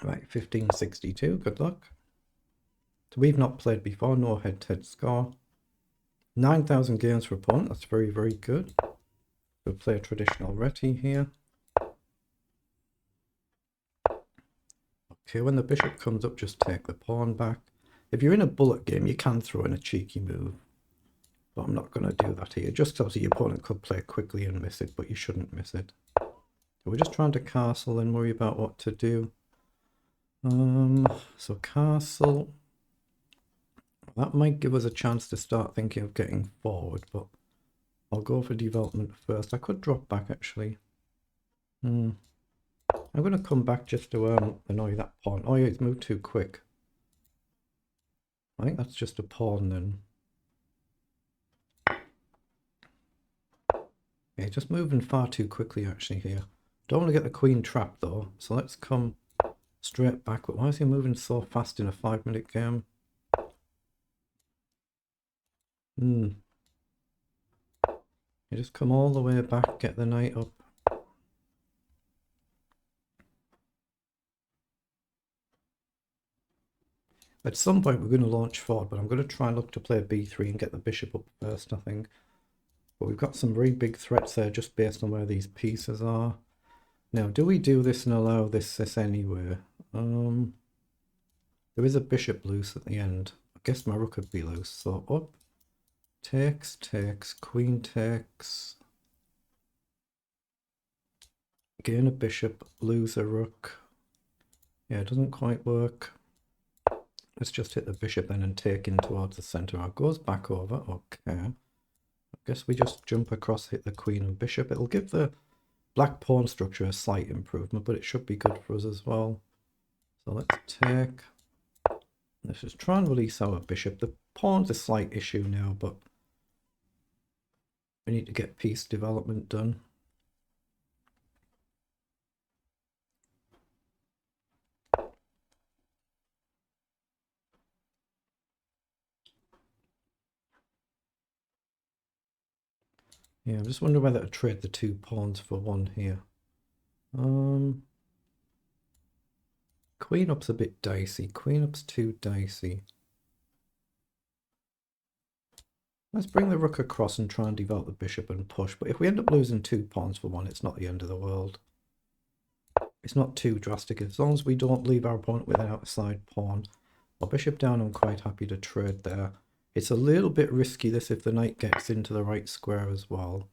Right, 1562, good luck. So we've not played before, no head-to-head score. 9,000 games for opponent, that's very, very good. We'll play a traditional reti here. Okay, when the bishop comes up, just take the pawn back. If you're in a bullet game, you can throw in a cheeky move. But I'm not going to do that here. Just obviously your opponent could play quickly and miss it, but you shouldn't miss it. So we're just trying to castle and worry about what to do. So castle. That might give us a chance to start thinking of getting forward, but I'll go for development first. I could drop back actually. I'm going to come back just to annoy that pawn. Oh yeah, it's moved too quick. I think that's just a pawn then. Yeah, just moving far too quickly actually here. Don't want to get the queen trapped though, so let's come straight back. Why is he moving so fast in a 5-minute game? You just come all the way back, get the knight up. At some point we're going to launch forward, but I'm going to try and look to play b3 and get the bishop up first, I think. But we've got some very big threats there just based on where these pieces are. Now, do we do this and allow this anyway? There is a bishop loose at the end. I guess my rook would be loose. So up, takes, queen takes. Gain a bishop, lose a rook. Yeah, it doesn't quite work. Let's just hit the bishop then and take in towards the center. It goes back over. Okay. I guess we just jump across, hit the queen and bishop. It'll give the black pawn structure a slight improvement, but it should be good for us as well. So let's take. Let's just try and release our bishop. The pawn's a slight issue now, but we need to get piece development done. Yeah, I'm just wondering whether to trade the 2 pawns for 1 here. Queen up's a bit dicey. Queen up's too dicey. Let's bring the rook across and try and develop the bishop and push. But if we end up losing 2 pawns for 1, it's not the end of the world. It's not too drastic. As long as we don't leave our opponent with an outside pawn. Well, bishop down, I'm quite happy to trade there. It's a little bit risky this if the knight gets into the right square as well.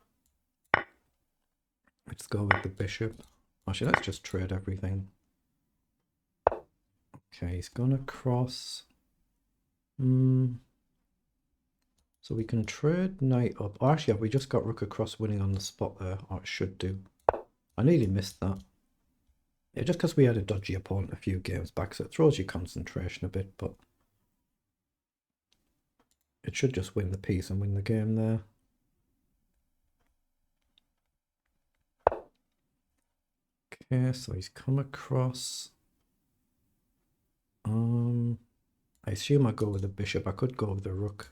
Let's go with the bishop. Actually, let's just trade everything. Okay, he's gonna cross. So we can trade knight up. Oh, actually, have we just got rook across winning on the spot there? Or it should do. I nearly missed that. Yeah, just because we had a dodgy opponent a few games back, so it throws your concentration a bit, but it should just win the piece and win the game there. Okay, so he's come across. I assume I go with the bishop. I could go with the rook.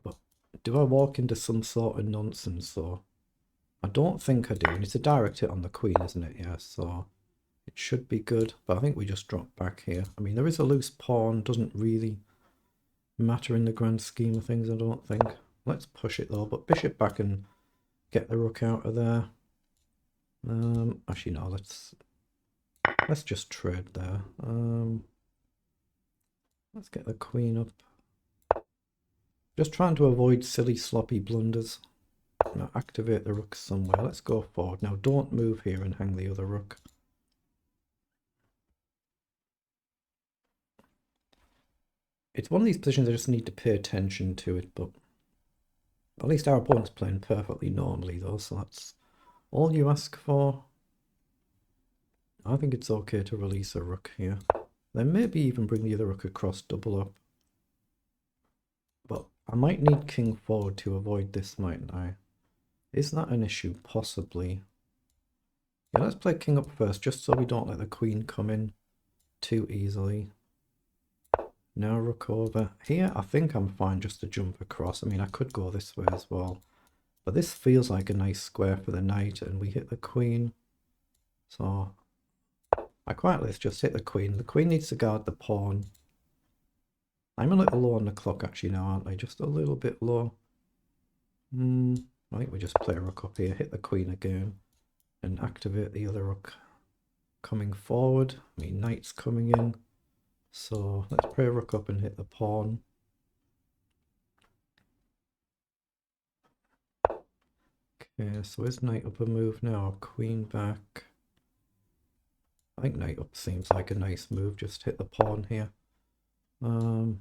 But do I walk into some sort of nonsense though? I don't think I do. And it's a direct hit on the queen, isn't it? Yeah, so it should be good. But I think we just drop back here. I mean, there is a loose pawn. Doesn't really matter in the grand scheme of things, I don't think. Let's push it though. But bishop back and get the rook out of there. Actually, no. Let's just trade there. Let's get the queen up. Just trying to avoid silly sloppy blunders. Now activate the rook somewhere. Let's go forward. Now don't move here and hang the other rook. It's one of these positions I just need to pay attention to it, but at least our opponent's playing perfectly normally though, so that's all you ask for. I think it's okay to release a rook here. Then maybe even bring the other rook across, double up. But I might need king forward to avoid this, mightn't I? Is that an issue? Possibly. Yeah, let's play king up first, just so we don't let the queen come in too easily. Now rook over. Here, I think I'm fine just to jump across. I mean, I could go this way as well. But this feels like a nice square for the knight, and we hit the queen. So I quite like just hit the queen. The queen needs to guard the pawn. I'm a little low on the clock actually now, aren't I? Just a little bit low. I think we just play a rook up here, hit the queen again, and activate the other rook coming forward. I mean, knight's coming in. So let's play a rook up and hit the pawn. Okay, so is knight up a move now? Queen back. I think knight up seems like a nice move. Just hit the pawn here. So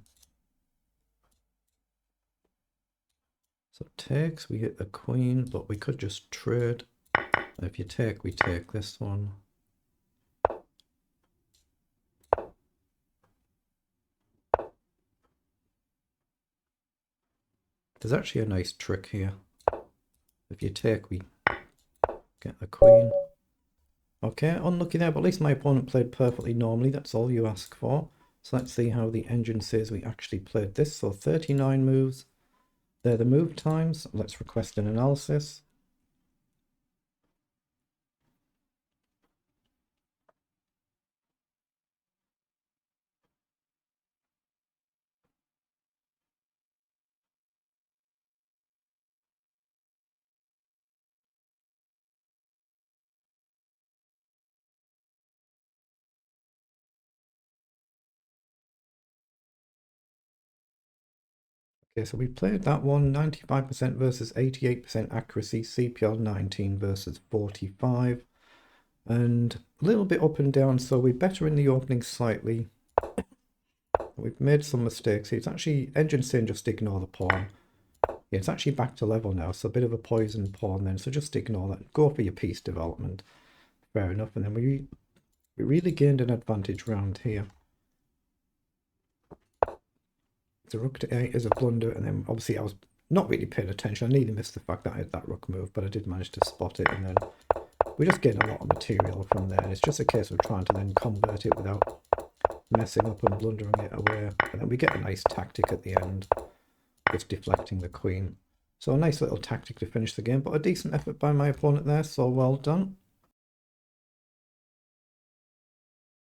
takes, we hit the queen, but we could just trade. If you take, we take this one. There's actually a nice trick here. If you take, we get the queen. Okay, unlucky there, but at least my opponent played perfectly normally. That's all you ask for. So let's see how the engine says we actually played this. So 39 moves. They're the move times. Let's request an analysis. Okay, so we played that one, 95% versus 88% accuracy, CPR 19 versus 45. And a little bit up and down, so we're better in the opening slightly. We've made some mistakes here. It's actually, engine saying just ignore the pawn. Yeah, it's actually back to level now, so a bit of a poison pawn then, so just ignore that. Go for your piece development. Fair enough, and then we really gained an advantage round here. The rook to a8 is a blunder, and then obviously I was not really paying attention. I nearly missed the fact that I had that rook move, but I did manage to spot it, and then we just gained a lot of material from there. And it's just a case of trying to then convert it without messing up and blundering it away. And then we get a nice tactic at the end, just deflecting the queen. So a nice little tactic to finish the game, but a decent effort by my opponent there, so well done.